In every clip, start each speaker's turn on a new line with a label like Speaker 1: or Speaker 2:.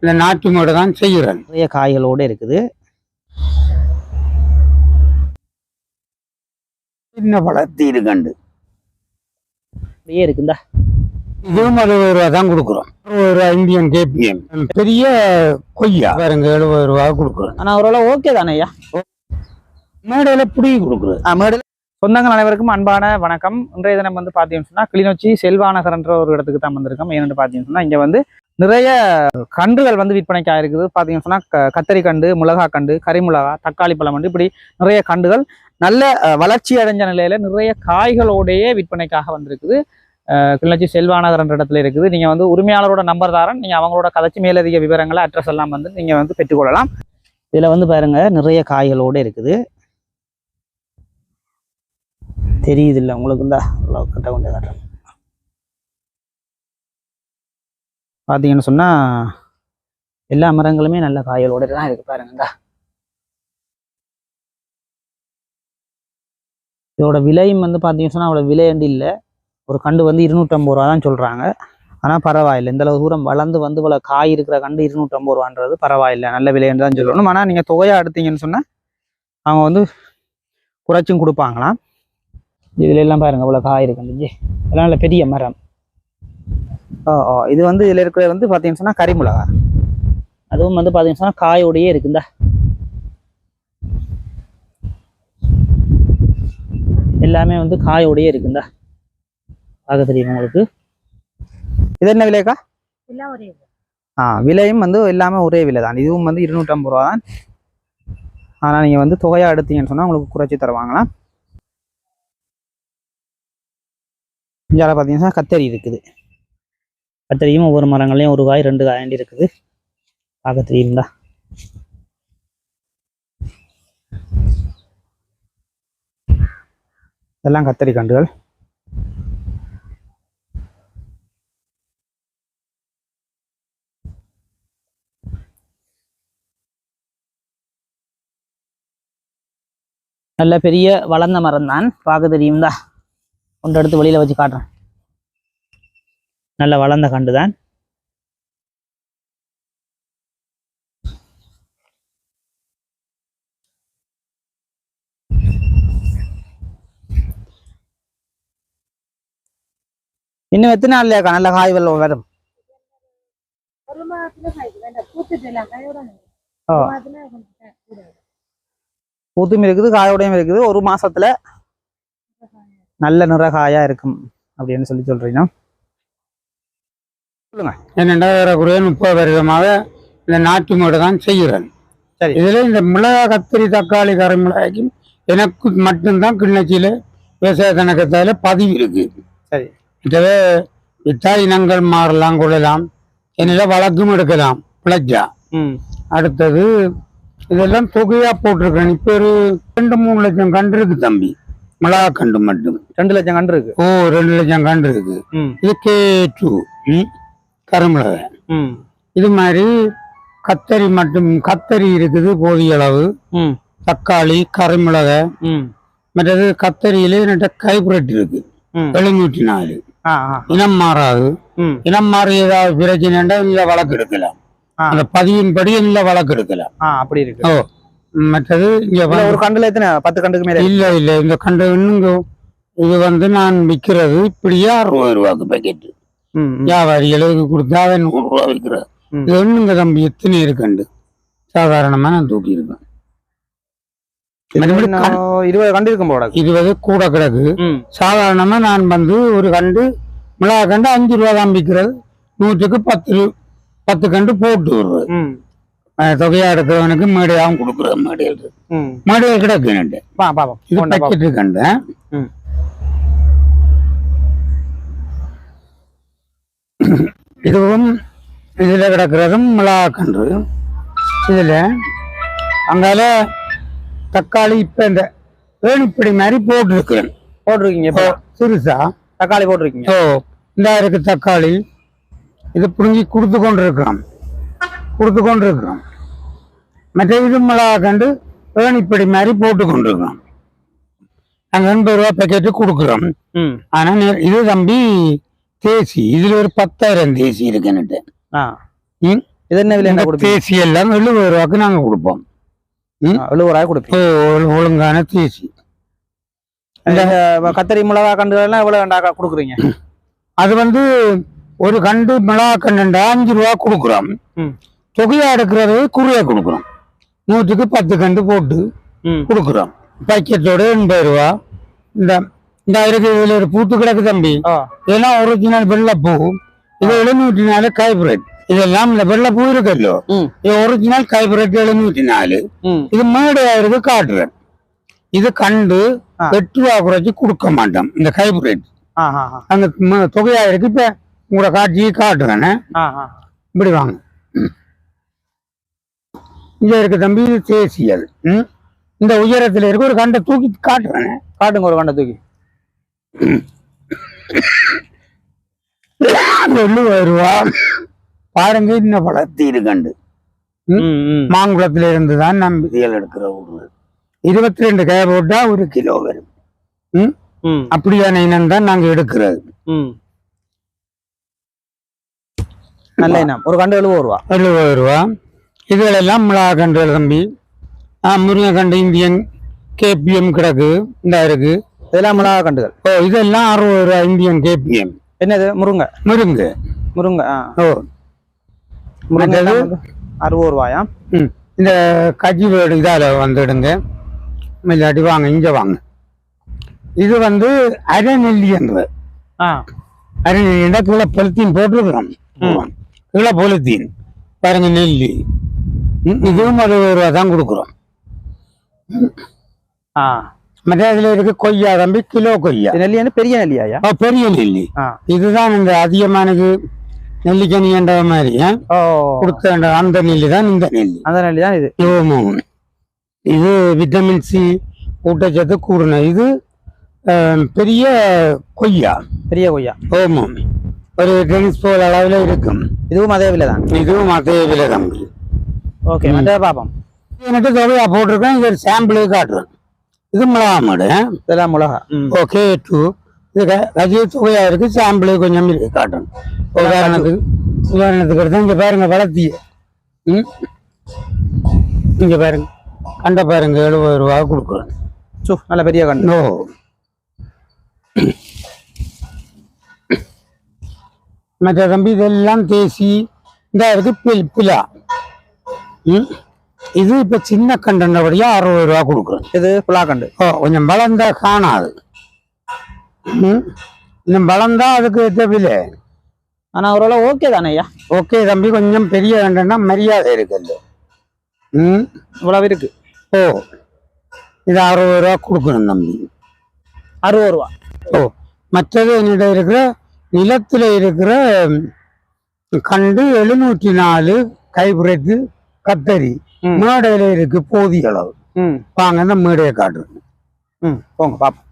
Speaker 1: இந்த நாட்டு மாடு தான் செய்கிறேன்.
Speaker 2: நிறைய காய்களோடு இருக்குது.
Speaker 1: சின்ன பழத்தீடு கண்டு
Speaker 2: அப்படியே இருக்குந்தா.
Speaker 1: இதுவும் 60 ரூபா தான் கொடுக்குறோம். ஒரு இந்தியன் கேபிஎம் பெரிய கொய்யா பாருங்க 70 ரூபா கொடுக்குறோம்.
Speaker 2: ஆனா ஓரளவு ஓகே தானே ஐயா?
Speaker 1: மேடையில புடி கொடுக்குறது.
Speaker 2: மேடையில சொந்தங்கள் அனைவருக்கும் அன்பான வணக்கம். இன்றைய தினம் வந்து பார்த்தீங்கன்னு சொன்னா கிளிநொச்சி செல்வாநகர்ன்ற ஒரு இடத்துக்கு தான் வந்திருக்கோம். ஏன்னு பார்த்தீங்கன்னு சொன்னா இங்க வந்து நிறைய கன்றுகள் வந்து விற்பனைக்கு ஆயிருக்குது. பார்த்தீங்கன்னு சொன்னா கத்தரி கண்டு, மிளகா கண்டு, கரிமிளகா, தக்காளி பழம் வந்து இப்படி நிறைய கண்டுகள் நல்ல வளர்ச்சி அடைஞ்ச நிலையில நிறைய காய்களோடையே விற்பனைக்காக வந்திருக்குது. கிளிநொச்சி செல்வாநகர் என்ற இடத்துல இருக்குது. நீங்க வந்து உரிமையாளரோட நம்பர் தாரன், நீங்க அவங்களோட கதைச்சி மேலதிக விவரங்களை அட்ரஸ் எல்லாம் வந்து நீங்க வந்து பெற்றுக்கொள்ளலாம். இதுல வந்து பாருங்க நிறைய காய்களோட இருக்குது. தெரியுது இல்லை உங்களுக்கு? இந்த கட்ட கொஞ்சம் காட்டுறேன். பார்த்தீங்கன்னு சொன்னா எல்லா மரங்களுமே நல்ல காய்களோட தான் இருக்கு பாருங்க. இதோட விலையும் வந்து பார்த்தீங்கன்னு சொன்னா அவ்வளோ விலையண்டு இல்லை. ஒரு கண்டு வந்து 250 ரூபா தான் சொல்றாங்க. ஆனால் பரவாயில்லை, இந்த அளவு தூரம் வளர்ந்து வந்து இவ்வளோ காய் இருக்கிற கண்டு 250 ரூபான்றது பரவாயில்லை, நல்ல விலையண்டு தான் சொல்லணும். ஆனால் நீங்கள் தொகையா எடுத்தீங்கன்னு சொன்னா அவங்க வந்து குறைச்சும் கொடுப்பாங்களாம். இதுல எல்லாம் பாருங்க இவ்வளோ காய் இருக்கு. இதெல்லாம் நல்ல பெரிய மரம். இது வந்து இதுல இருக்கிற வந்து பார்த்தீங்கன்னு சொன்னா கரிமிளகா. அதுவும் வந்து பார்த்தீங்கன்னு சொன்னா காயோடையே இருக்குந்தா. எல்லாமே வந்து காயோடையே இருக்குந்தா. பார்க்க தெரியும் உங்களுக்கு. இது என்ன விலைக்கா? விலையும் வந்து எல்லாமே ஒரே விலை தான். இதுவும் வந்து 250 ரூபா தான். ஆனால் நீங்கள் வந்து தொகையா எடுத்தீங்கன்னு சொன்னால் உங்களுக்கு குறைச்சி தருவாங்களாம். இங்கே பார்த்தீங்கன்னா கத்தரி இருக்குது. கத்தரியும் ஒவ்வொரு மரங்களையும் ஒரு காய் 2 காய் இருக்குது. பார்க்க தெரியுங்களா? இதெல்லாம் கத்தரி கண்டுகள். நல்ல பெரிய வளர்ந்த மரம் தான், பார்க்க தெரியும்தா. ஒன்று எடுத்து வெளியில வச்சு காட்டுறேன். நல்ல வளர்ந்த கண்டு தான். இன்னும் எத்தனை நாள் இல்லையாக்கா நல்ல காய் வெள்ளம் வரும்? பூத்தும் இருக்குது, காயோடையும் இருக்குது. ஒரு மாசத்துல நல்ல நிற காயா இருக்கும் அப்படின்னு சொல்றீங்க. சொல்லுங்க.
Speaker 1: என்னென்னா 30 வருடமாக இந்த நாட்டு மாடு தான் செய்கிறேன்.
Speaker 2: சரி.
Speaker 1: இதுல இந்த மிளகா, கத்திரி, தக்காளி, கரிமிளகாய்க்கு எனக்கு மட்டும்தான் கிளிநொச்சியில விவசாய கணக்கத்தால பதிவு இருக்கு.
Speaker 2: சரி.
Speaker 1: இதுவே வித்தா இனங்கள் மாறலாம், கொள்ளலாம், என்னில வழக்கும் எடுக்கலாம் பிழைச்சா. அடுத்தது இதெல்லாம் தொகையா போட்டிருக்கேன். இப்ப ஒரு 2-3 லட்சம் கன்று இருக்கு தம்பி. மிளகா கண்டு மட்டும்
Speaker 2: 2 லட்சம் கன்று இருக்கு.
Speaker 1: 2 லட்சம் கன்று இருக்கு. இது K2 கருமிளகை. இது மாதிரி கத்தரி மட்டும் கத்தரி இருக்குது போதிய அளவு. தக்காளி, கருமிளகை, மற்றது கத்தரியில கைப்புரட்டு இருக்கு 704. இனம் மாறாது. இனம் மாறி ஏதாவது பிரச்சனைண்டா இல்ல வழக்கு எடுக்கலாம். அந்த பதிவின்படி இல்ல வழக்கு எடுக்கலாம்.
Speaker 2: அப்படி இருக்கு.
Speaker 1: மற்றது இங்க
Speaker 2: ஒரு கண்டுல எத்தனை 10 கண்டுக்கு மேல? இல்ல
Speaker 1: இந்த கண்டு இது வந்து நான் விற்கிறது இப்படியே 60 ரூபாய்க்கு பேக்கெட். வியாபாரிகளுக்கு கொடுத்தா 100 ரூபா விற்கிறது. இது ஒண்ணுங்க தம்பி, எத்தனை இருக்கண்டு சாதாரணமா நான் தூக்கி இருக்கேன்.
Speaker 2: 20 கண்டு இருக்கும் போட.
Speaker 1: 20 கூட கிடக்கு. சாதாரணமா நான் வந்து ஒரு கண்டு மிளகா கண்டு 5 ரூபா தான் விற்கிறது. 100க்கு 10 கண்டு போட்டு வருது. தொகையா எடுக்கிறவனுக்கு மேடையாவும் கொடுக்குறது. மேடையில் கிடக்கு இது பேக்கெட்டு கண்டு. இதுவும் இதுல கிடக்கிறதும் மிளகா கன்று. இதுல அங்கால தக்காளி இப்ப இந்த ஏணிப்படி மாதிரி போட்டிருக்கீங்க. சிறுசா
Speaker 2: தக்காளி போட்டிருக்கீங்க.
Speaker 1: இந்த இருக்கு தக்காளி. இது புரிஞ்சு கொடுத்து கொண்டிருக்கிறோம். மற்ற இது மிளகா கண்டு ஏணிப்படி மாதிரி போட்டு கொண்டிருக்கிறோம். நாங்க 80 ரூபா பேக்கெட்டு கொடுக்குறோம். ஆனா இது தம்பி தேசி. இதுல ஒரு 10,000 தேசி இருக்குன்னுட்டு.
Speaker 2: இது என்ன விலை என்ன கொடுப்பீங்க?
Speaker 1: தேசி எல்லாம் 70 ரூபாய்க்கு நாங்க கொடுப்போம்.
Speaker 2: 70 ரூபாய் கொடுப்பீங்க.
Speaker 1: ஒழுங்கான தேசி.
Speaker 2: இந்த கத்தரி மிளகா கண்டுகள் எல்லாம் எவ்வளவு கண்டாக்கா கொடுக்குறீங்க?
Speaker 1: அது வந்து ஒரு கண்டு மிளகா கண்டுண்டா 5 ரூபா கொடுக்குறோம். தொகையா எடுக்கிறது குறையா கொடுக்குறோம். 100க்கு 10 கண்டு போட்டு கொடுக்குறோம். பாக்கெட்டோட 80 ரூபா. இந்த இதுல ஒரு பூத்து கிடக்கு தம்பி, இதெல்லாம் ஒரிஜினல் வெள்ளைப்பூ. இது 704 ஹைபிரிட். இதெல்லாம் இந்த வெள்ளைப்பூ இருக்குல்லோ, இது ஒரிஜினல் ஹைபிரிட் 704. இது மேடையாயிருக்கு காட்டுறேன். இது கண்டு 8 ரூபா குறைச்சி கொடுக்க மாட்டோம். இந்த ஹைபிரிட் அந்த தொகையாயிருக்கு. இப்ப உங்களோட காட்சியை காட்டுறேன். இப்படி வாங்க. இங்க இருக்கு தம்பி தேசியல். இந்த உயரத்துல இருக்கு. ஒரு கண்டை தூக்கி காட்டுறேன்.
Speaker 2: காட்டுங்க ஒரு கண்டை தூக்கி.
Speaker 1: 70 ரூபா பாருங்க. இன்னும் வளர்த்தி கண்டு மாங்குளத்துல இருந்துதான் நம்பிக்கைகள் எடுக்கிற ஊர். 22 காய போட்டா 1 கிலோ வரும். அப்படியான இனம் தான் நாங்க எடுக்கிறது.
Speaker 2: நல்ல இனம். ஒரு கண்டு 70 ரூபா.
Speaker 1: 70 ரூபா. இதுகளெல்லாம் மிளகா கண்டுகள் தம்பி. முருங்கை கண்டு இந்தியன் கேபிஎம் கிடக்கு. இந்த இருக்கு.
Speaker 2: இதெல்லாம் மிளகா கண்டுகள்.
Speaker 1: இதெல்லாம் 60 ரூபா இந்தியன் கேபிஎம்.
Speaker 2: என்னது? முருங்கை.
Speaker 1: முருங்கை.
Speaker 2: முருங்கை 60 ரூபாயா?
Speaker 1: இந்த கஜி வேடு இதால வந்துடுங்க. இல்லாட்டி வாங்க, இங்க வாங்க. இது வந்து அரைநெல்லின்ற அரைநெல்லின்றா கீழே பொலித்தீன் போட்டுருக்குறோம். கீழே பொலித்தீன் பாருங்க நெல்லி. இதுவும் 60 ரூபா தான் கொடுக்குறோம். மற்ற இதுல இருக்கு கொய்யா தம்பி. கிலோ கொய்யா.
Speaker 2: நெல்லி பெரிய நெல்லியா?
Speaker 1: பெரிய நெல்லி. இதுதான் இந்த அதிகமானது நெல்லிக்கனி என்ற மாதிரி கொடுத்த அந்த நெல்லி தான். இந்த நெல்லி
Speaker 2: அந்த நெல்லி தான் இது.
Speaker 1: இது விட்டமின் சி ஊட்டச்சத்து கூடுன. இது பெரிய கொய்யா.
Speaker 2: பெரிய கொய்யா.
Speaker 1: ஓமம். ஒரு டென்னிஸ் போல் அளவில் இருக்கும்.
Speaker 2: இதுவும் அதே விலை தான்.
Speaker 1: இதுவும் அதே விலை தம்பி.
Speaker 2: ஓகே, மற்ற பாப்போம்.
Speaker 1: எனக்கு தொகையா போட்டிருக்கேன். இது ஒரு சாம்பிளே காட்டுறேன். இது மிளகா மாடு.
Speaker 2: இதெல்லாம் மிளகா.
Speaker 1: ஓகே. இது கஜிய தொகையா இருக்கு. சாம்பிளே கொஞ்சம் இருக்கு காட்டுறேன். உதாரணத்துக்கு எடுத்தா இங்க பாருங்க வளர்த்திய. இங்க பாருங்க கண்ட பாருங்க. 70 ரூபா கொடுக்குறேன்.
Speaker 2: நல்ல பெரிய கண்டு.
Speaker 1: மற்ற தம்பி இதெல்லாம் தேசி. இந்த இருக்கு பிலா. இது இப்ப சின்ன கண்டபடியா 60 ரூபா கொடுக்குறேன்.
Speaker 2: இது பிலா கண்டு.
Speaker 1: கொஞ்சம் வளர்ந்தா காணாது. இன்னும் வளர்ந்தா அதுக்கு ஏற்ற விலை.
Speaker 2: ஆனா ஒரு ஓகே தானே ஐயா?
Speaker 1: ஓகே தம்பி. கொஞ்சம் பெரிய கண்டனா மரியாதை இருக்குல்ல.
Speaker 2: இவ்வளவு இருக்கு.
Speaker 1: இது 60 ரூபா கொடுக்கணும் தம்பி.
Speaker 2: 60 ரூபா.
Speaker 1: மற்றது என்னிட இருக்கிற நிலத்துல இருக்கிற கண்டு 704 ஹைபிரிட் கத்தரி. மேடையில இருக்கு போதிய அளவு. வாங்க இந்த மேடையை காட்டுறேன்.
Speaker 2: போங்க பாப்போம்.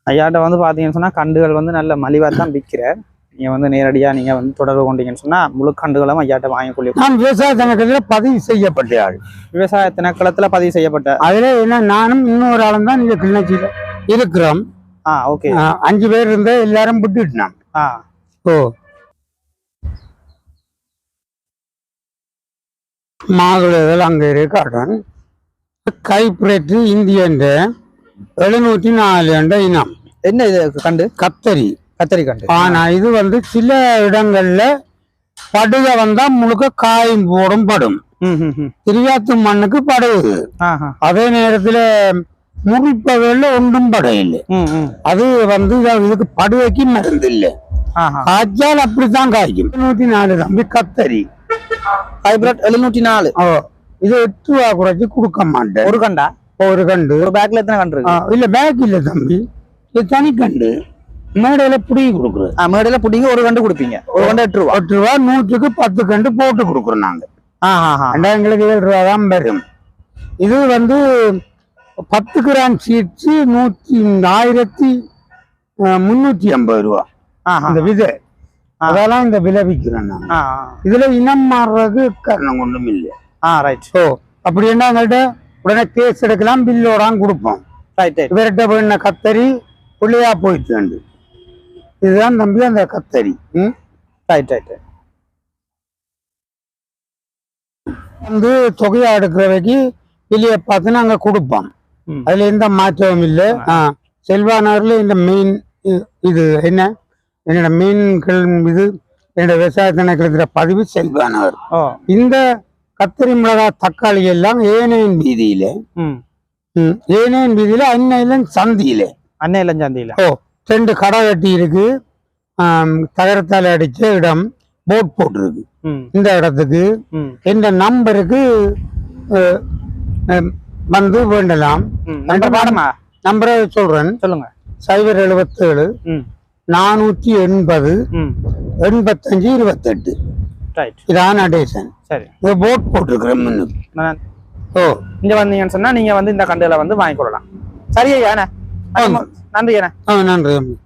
Speaker 2: ஐயாட்ட வந்து பாத்தீங்கன்னு சொன்னா கண்டுகள் வந்து நல்ல மலிவா தான் விற்கிறார். நீங்க வந்து நேரடியா நீங்க வந்து தொடர்பு கொண்டீங்கன்னு சொன்னா முழு கண்டுகளும் ஐயாட்ட வாங்கிக்கொள்ள.
Speaker 1: நான் விவசாய திணைக்களத்துல பதிவு செய்யப்பட்ட ஆள்.
Speaker 2: விவசாய திணைக்களத்துல பதிவு செய்யப்பட்ட.
Speaker 1: அதுல என்ன நானும் இன்னொரு ஆளும் தான் நீங்க கிளிநொச்சியில இருக்கிறோம்.
Speaker 2: ஓகே.
Speaker 1: 5 பேர் இருந்த எல்லாரும் விட்டுட்டான். மாதுளைகள் அங்க இருக்காட்டன். ஹைபிரிட் இந்தியன் 704 இனம்.
Speaker 2: என்ன இது கண்டு? கத்தரி. கத்தரி கண்டு.
Speaker 1: ஆனா இது வந்து சில இடங்கள்ல படுக வந்தா முழுக்க காயும் போடும் படும். திரியாத்து மண்ணுக்கு படுகுது. அதே நேரத்துல முறிப்பகல்ல ஒன்றும் படையில்லை. அது வந்து இதுக்கு படுவைக்கு மருந்து இல்லை. காய்ச்சால் அப்படித்தான் காய்க்கும். 704 தம்பி கத்தரி.
Speaker 2: ஹைபிரிட் 704.
Speaker 1: இது 8 ரூபா குறைச்சி கொடுக்க மாட்டேன்.
Speaker 2: ஒரு கண்டா? ஒரு கண்டு. ஒரு பேக்ல எத்தனை கண்டு இருக்கு? இல்ல
Speaker 1: பேக் இல்ல தம்பி. இது தனி கண்டு. மேடையில புடிங்கி கொடுக்குறது.
Speaker 2: மேடையில புடிங்கி ஒரு கண்டு கொடுப்பீங்க. ஒரு கண்டு 8 ரூபா.
Speaker 1: 8 ரூபா. 100க்கு 10 கண்டு போட்டு கொடுக்குறோம் நாங்க. எங்களுக்கு 7 ரூபா தான் வரும். இது வந்து 10 கிராம் சீட்ஸ் 1350 ரூபா. இந்த விதை அதெல்லாம் இந்த விலை விற்கிறோம் நாங்க. இதுல இனம் மாறுறதுக்கு காரணம் ஒன்றும் இல்லை. அப்படி என்ன எங்கள்கிட்ட உடனே கேஸ் எடுக்கலாம். பில்லோடான் கொடுப்போம். இவர்கிட்ட போயின கத்தரி புள்ளையா போயிட்டு. இதுதான் தம்பி அந்த கத்தரி. வந்து தொகையா எடுக்கிறவைக்கு வெளியே பார்த்து நாங்க கொடுப்போம். அதுல எந்த மாற்றமும் இல்லை. செல்வானவர்ல இந்த மீன் இது என்னோட மீன்கள் இது என்னோட விவசாயத்தினை இருக்கிற பதிவு செல்வானவர். இந்த கத்திரி மிளகாய் தக்காளி எல்லாம் ஏனையின் வீதியில அன்னையில சந்தியில 2 கடை கட்டி இருக்கு. தகரத்தால அடிச்ச இடம் போட் போட்டிருக்கு. இந்த இடத்துக்கு இந்த நம்பருக்கு வந்து வேண்டலாம். நம்பரை சொல்றேன், சொல்லுங்க. 077 480 85 28. இதான் அடேசன். போட் போட்டிருக்கிறேன்.
Speaker 2: இங்க வந்தீங்கன்னு சொன்னா நீங்க வந்து இந்த கண்டுகளை வந்து வாங்கிக்கொள்ளலாம். சரியா? நன்றி.
Speaker 1: நன்றி.